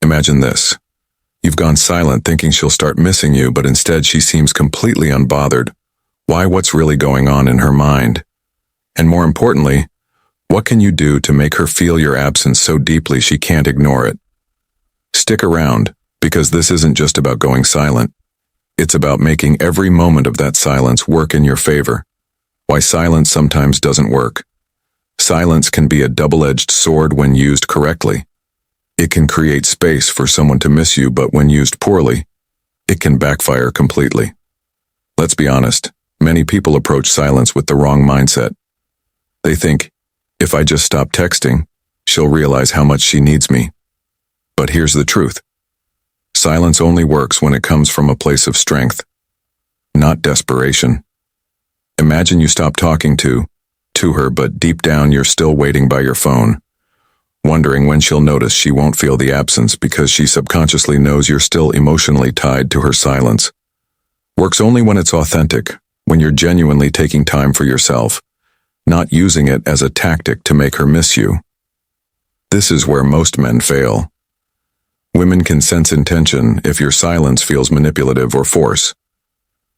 Imagine this. You've gone silent thinking she'll start missing you, but instead she seems completely unbothered. Why? What's really going on in her mind? And more importantly, what can you do to make her feel your absence so deeply she can't ignore it? Stick around, because this isn't just about going silent. It's about making every moment of that silence work in your favor. Why silence sometimes doesn't work. Silence can be a double-edged sword when used correctly. It can create space for someone to miss you, but when used poorly, it can backfire completely. Let's be honest, many people approach silence with the wrong mindset. They think, if I just stop texting, she'll realize how much she needs me. But here's the truth. Silence only works when it comes from a place of strength, not desperation. Imagine you stop talking to her, but deep down you're still waiting by your phone, wondering when she'll notice she won't feel the absence because she subconsciously knows you're still emotionally tied to her silence. Works only when it's authentic, when you're genuinely taking time for yourself, not using it as a tactic to make her miss you. This is where most men fail. Women can sense intention if your silence feels manipulative or force.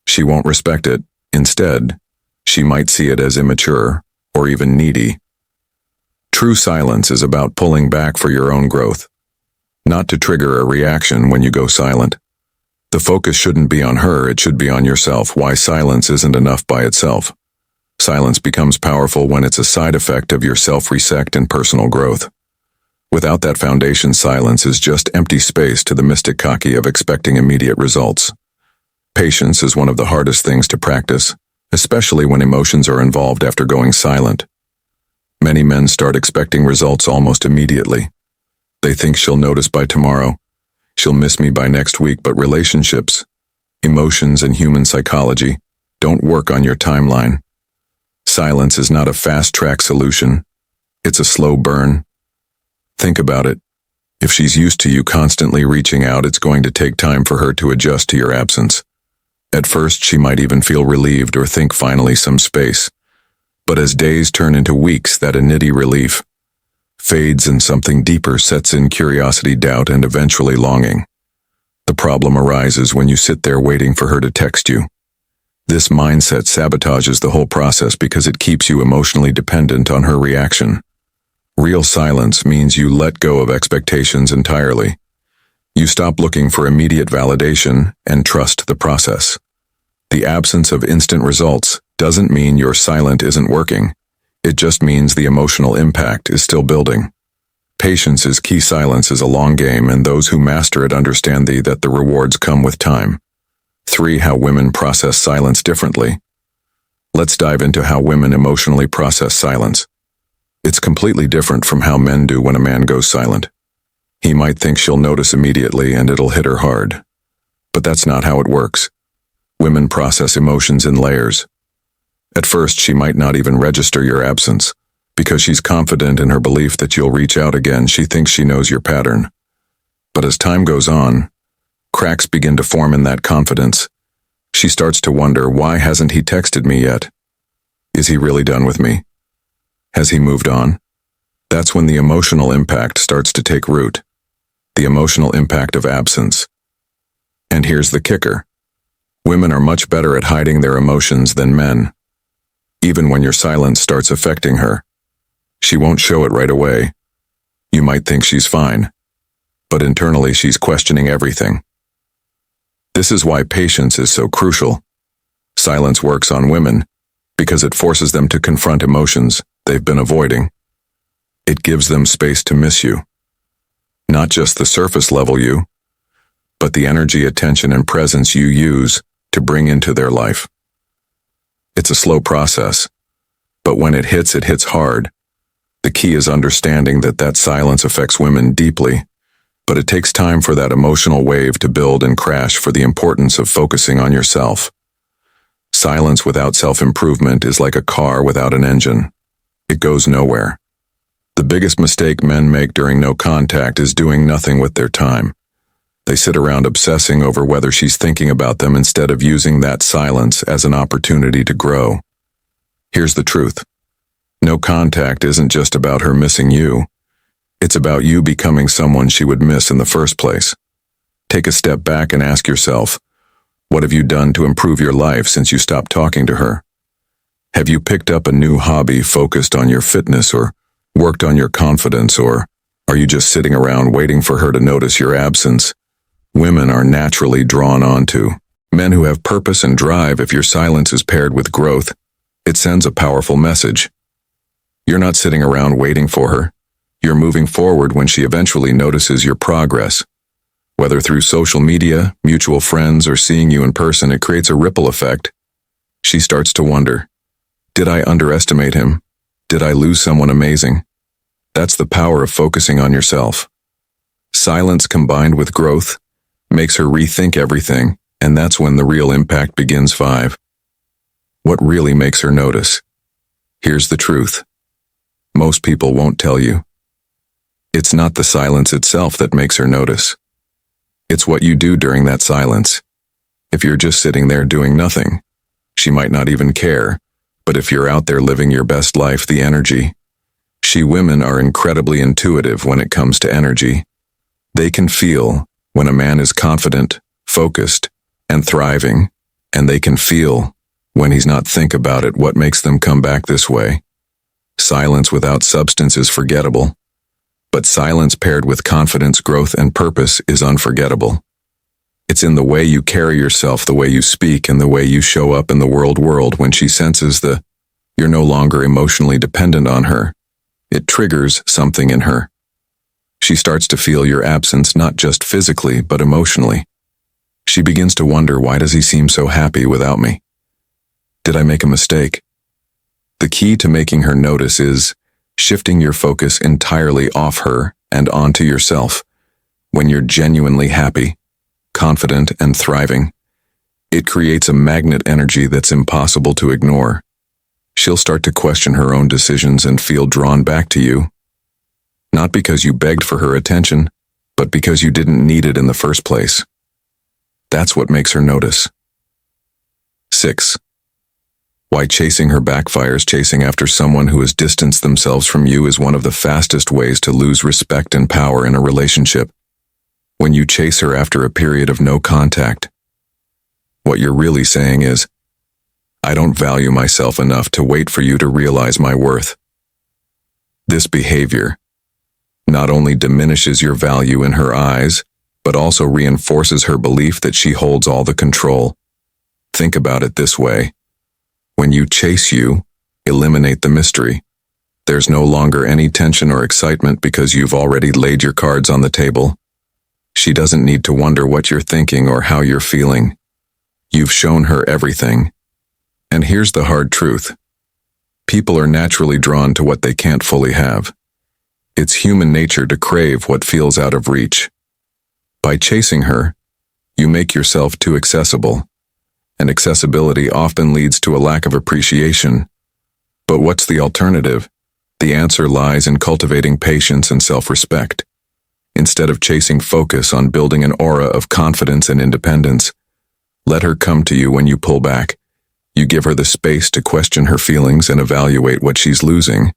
She won't respect it. Instead, she might see it as immature or even needy. True silence is about pulling back for your own growth, not to trigger a reaction when you go silent. The focus shouldn't be on her, it should be on yourself. Why silence isn't enough by itself. Silence becomes powerful when it's a side effect of your self-respect and personal growth. Without that foundation, silence is just empty space to the mystic cocky of expecting immediate results. Patience is one of the hardest things to practice, especially when emotions are involved after going silent. Many men start expecting results almost immediately. They think she'll notice by tomorrow, she'll miss me by next week, but relationships, emotions, and human psychology don't work on your timeline. Silence is not a fast-track solution. It's a slow burn. Think about it. If she's used to you constantly reaching out, it's going to take time for her to adjust to your absence. At first, she might even feel relieved or think finally some space. But as days turn into weeks, that nitty relief fades and something deeper sets in: curiosity, doubt, and eventually longing. The problem arises when you sit there waiting for her to text you. This mindset sabotages the whole process because it keeps you emotionally dependent on her reaction. Real silence means you let go of expectations entirely. You stop looking for immediate validation and trust the process. The absence of instant results doesn't mean your silent isn't working. It just means the emotional impact is still building. Patience is key. Silence is a long game, and those who master it understand that the rewards come with time. 3. How women process silence differently. Let's dive into how women emotionally process silence. It's completely different from how men do when a man goes silent. He might think she'll notice immediately and it'll hit her hard. But that's not how it works. Women process emotions in layers. At first, she might not even register your absence. Because she's confident in her belief that you'll reach out again, she thinks she knows your pattern. But as time goes on, cracks begin to form in that confidence. She starts to wonder, why hasn't he texted me yet? Is he really done with me? Has he moved on? That's when the emotional impact starts to take root. The emotional impact of absence. And here's the kicker. Women are much better at hiding their emotions than men. Even when your silence starts affecting her, she won't show it right away. You might think she's fine, but internally she's questioning everything. This is why patience is so crucial. Silence works on women because it forces them to confront emotions they've been avoiding. It gives them space to miss you. Not just the surface level you, but the energy, attention, and presence you use to bring into their life. It's a slow process, but when it hits hard. The key is understanding that silence affects women deeply, but it takes time for that emotional wave to build and crash. For the importance of focusing on yourself. Silence without self-improvement is like a car without an engine. It goes nowhere. The biggest mistake men make during no contact is doing nothing with their time. They sit around obsessing over whether she's thinking about them instead of using that silence as an opportunity to grow. Here's the truth. No contact isn't just about her missing you. It's about you becoming someone she would miss in the first place. Take a step back and ask yourself, what have you done to improve your life since you stopped talking to her? Have you picked up a new hobby focused on your fitness or worked on your confidence, or are you just sitting around waiting for her to notice your absence? Women are naturally drawn on to men who have purpose and drive. If your silence is paired with growth, it sends a powerful message. You're not sitting around waiting for her. You're moving forward when she eventually notices your progress. Whether through social media, mutual friends, or seeing you in person, it creates a ripple effect. She starts to wonder, did I underestimate him? Did I lose someone amazing? That's the power of focusing on yourself. Silence combined with growth makes her rethink everything, and that's when the real impact begins. 5. What really makes her notice? Here's the truth. Most people won't tell you. It's not the silence itself that makes her notice. It's what you do during that silence. If you're just sitting there doing nothing, she might not even care. But if you're out there living your best life, the energy. Women are incredibly intuitive when it comes to energy. They can feel when a man is confident, focused, and thriving, and they can feel when he's not. Think about it, what makes them come back this way? Silence without substance is forgettable. But silence paired with confidence, growth, and purpose is unforgettable. It's in the way you carry yourself, the way you speak, and the way you show up in the world. When she senses you're no longer emotionally dependent on her, it triggers something in her. She starts to feel your absence, not just physically, but emotionally. She begins to wonder, why does he seem so happy without me? Did I make a mistake? The key to making her notice is shifting your focus entirely off her and onto yourself. When you're genuinely happy, confident, and thriving, it creates a magnet energy that's impossible to ignore. She'll start to question her own decisions and feel drawn back to you. Not because you begged for her attention, but because you didn't need it in the first place. That's what makes her notice. 6. Why chasing her backfires. Chasing after someone who has distanced themselves from you is one of the fastest ways to lose respect and power in a relationship. When you chase her after a period of no contact, what you're really saying is, I don't value myself enough to wait for you to realize my worth. This behavior not only diminishes your value in her eyes, but also reinforces her belief that she holds all the control. Think about it this way. When you chase, you eliminate the mystery. There's no longer any tension or excitement because you've already laid your cards on the table. She doesn't need to wonder what you're thinking or how you're feeling. You've shown her everything. And here's the hard truth. People are naturally drawn to what they can't fully have. It's human nature to crave what feels out of reach. By chasing her, you make yourself too accessible. And accessibility often leads to a lack of appreciation. But what's the alternative? The answer lies in cultivating patience and self-respect. Instead of chasing, focus on building an aura of confidence and independence. Let her come to you when you pull back. You give her the space to question her feelings and evaluate what she's losing.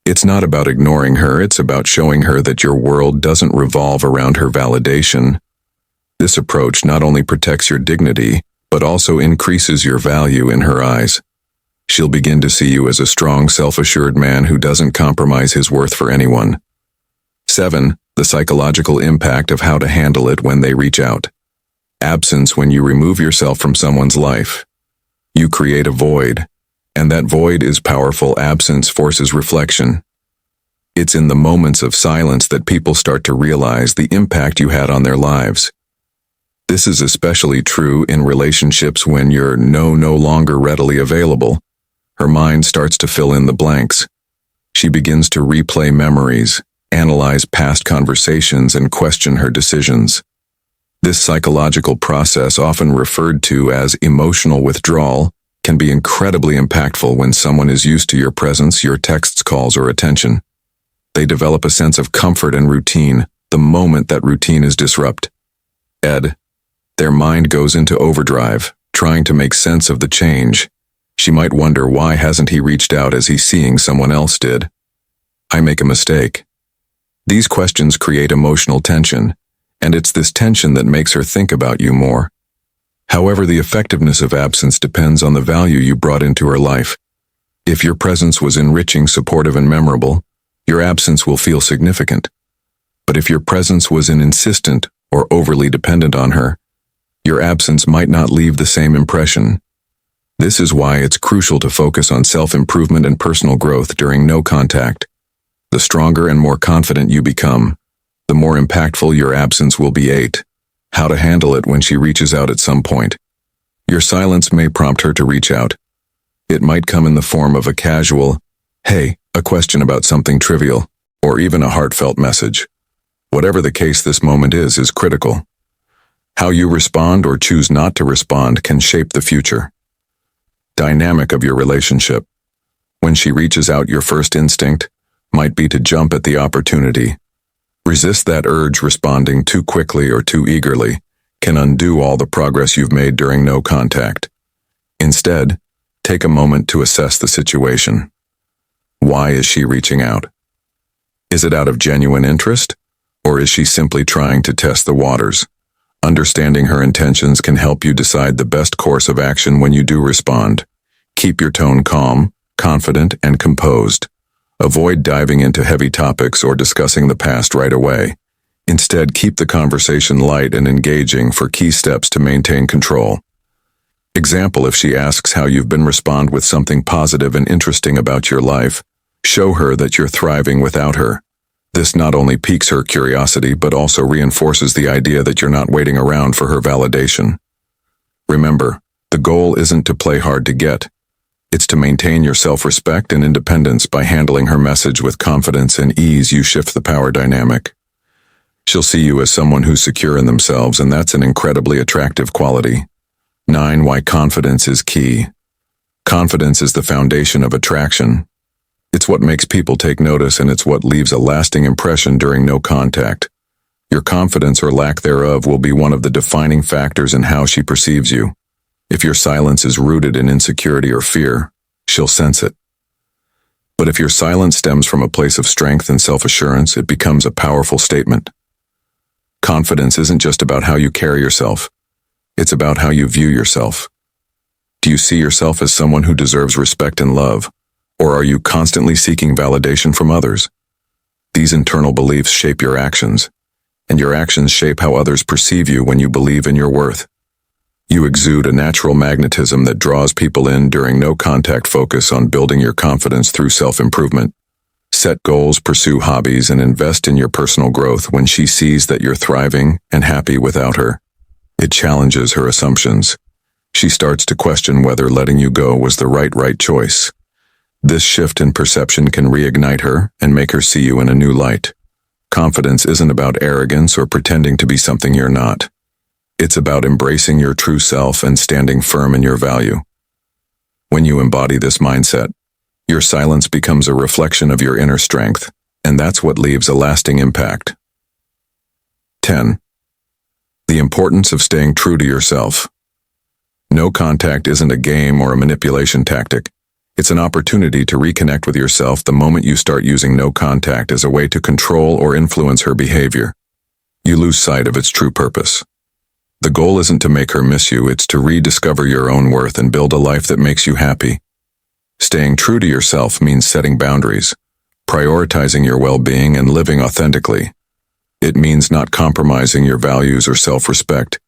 It's not about ignoring her, it's about showing her that your world doesn't revolve around her validation. This approach not only protects your dignity, but also increases your value in her eyes. She'll begin to see you as a strong, self-assured man who doesn't compromise his worth for anyone. 7. The psychological impact of how to handle it when they reach out. Absence. When you remove yourself from someone's life, you create a void, and that void is powerful. Absence forces reflection. It's in the moments of silence that people start to realize the impact you had on their lives. This is especially true in relationships when you're no longer readily available. Her mind starts to fill in the blanks. She begins to replay memories, analyze past conversations, and question her decisions. This psychological process, often referred to as emotional withdrawal, can be incredibly impactful when someone is used to your presence, your texts, calls, or attention. They develop a sense of comfort and routine the moment that routine is disrupted. Their mind goes into overdrive, trying to make sense of the change. She might wonder, why hasn't he reached out as he's seeing someone else did? I make a mistake. These questions create emotional tension, and it's this tension that makes her think about you more. However, the effectiveness of absence depends on the value you brought into her life. If your presence was enriching, supportive, and memorable, your absence will feel significant. But if your presence was insistent or overly dependent on her, your absence might not leave the same impression. This is why it's crucial to focus on self-improvement and personal growth during no contact. The stronger and more confident you become, the more impactful your absence will be. 8. How to handle it when she reaches out at some point. Your silence may prompt her to reach out. It might come in the form of a casual, "Hey," a question about something trivial, or even a heartfelt message. Whatever the case, this moment is critical. How you respond or choose not to respond can shape the future. Dynamic of your relationship. When she reaches out, your first instinct might be to jump at the opportunity. Resist that urge. Responding too quickly or too eagerly can undo all the progress you've made during no contact. Instead, take a moment to assess the situation. Why is she reaching out? Is it out of genuine interest, or is she simply trying to test the waters? Understanding her intentions can help you decide the best course of action when you do respond. Keep your tone calm, confident, and composed. Avoid diving into heavy topics or discussing the past right away. Instead, keep the conversation light and engaging for key steps to maintain control. Example: if she asks how you've been, respond with something positive and interesting about your life. Show her that you're thriving without her. This not only piques her curiosity but also reinforces the idea that you're not waiting around for her validation. Remember, the goal isn't to play hard to get. It's to maintain your self-respect and independence. By handling her message with confidence and ease, you shift the power dynamic. She'll see you as someone who's secure in themselves, and that's an incredibly attractive quality. 9. Why confidence is key. Confidence is the foundation of attraction. It's what makes people take notice, and it's what leaves a lasting impression during no contact. Your confidence or lack thereof will be one of the defining factors in how she perceives you. If your silence is rooted in insecurity or fear, she'll sense it. But if your silence stems from a place of strength and self-assurance, it becomes a powerful statement. Confidence isn't just about how you carry yourself. It's about how you view yourself. Do you see yourself as someone who deserves respect and love, or are you constantly seeking validation from others? These internal beliefs shape your actions, and your actions shape how others perceive you. When you believe in your worth, you exude a natural magnetism that draws people in. During no contact, focus on building your confidence through self-improvement. Set goals, pursue hobbies, and invest in your personal growth. When she sees that you're thriving and happy without her, it challenges her assumptions. She starts to question whether letting you go was the right choice. This shift in perception can reignite her and make her see you in a new light. Confidence isn't about arrogance or pretending to be something you're not. It's about embracing your true self and standing firm in your value. When you embody this mindset, your silence becomes a reflection of your inner strength, and that's what leaves a lasting impact. 10. The importance of staying true to yourself. No contact isn't a game or a manipulation tactic. It's an opportunity to reconnect with yourself. The moment you start using no contact as a way to control or influence her behavior, you lose sight of its true purpose. The goal isn't to make her miss you, it's to rediscover your own worth and build a life that makes you happy. Staying true to yourself means setting boundaries, prioritizing your well-being, and living authentically. It means not compromising your values or self-respect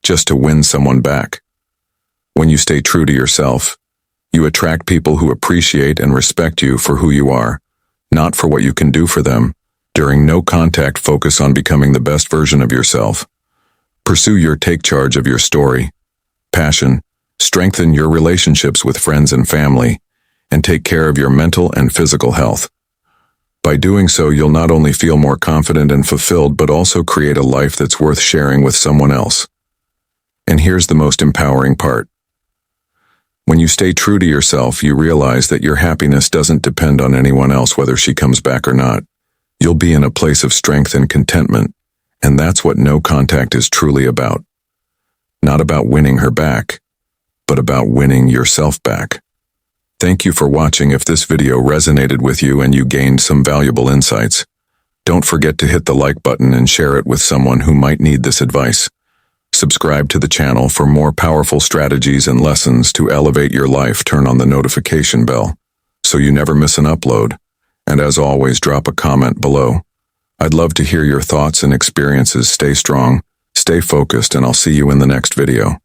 just to win someone back. When you stay true to yourself, you attract people who appreciate and respect you for who you are, not for what you can do for them. During no contact, focus on becoming the best version of yourself. Take charge of your story, passion, strengthen your relationships with friends and family, and take care of your mental and physical health. By doing so, you'll not only feel more confident and fulfilled, but also create a life that's worth sharing with someone else. And here's the most empowering part. When you stay true to yourself, you realize that your happiness doesn't depend on anyone else, whether she comes back or not. You'll be in a place of strength and contentment, and that's what no contact is truly about. Not about winning her back, but about winning yourself back. Thank you for watching. If this video resonated with you and you gained some valuable insights, Don't forget to hit the like button and share it with someone who might need this advice. Subscribe to the channel for more powerful strategies and lessons to elevate your life. Turn on the notification bell so you never miss an upload. And as always, drop a comment below. I'd love to hear your thoughts and experiences. Stay strong, stay focused, and I'll see you in the next video.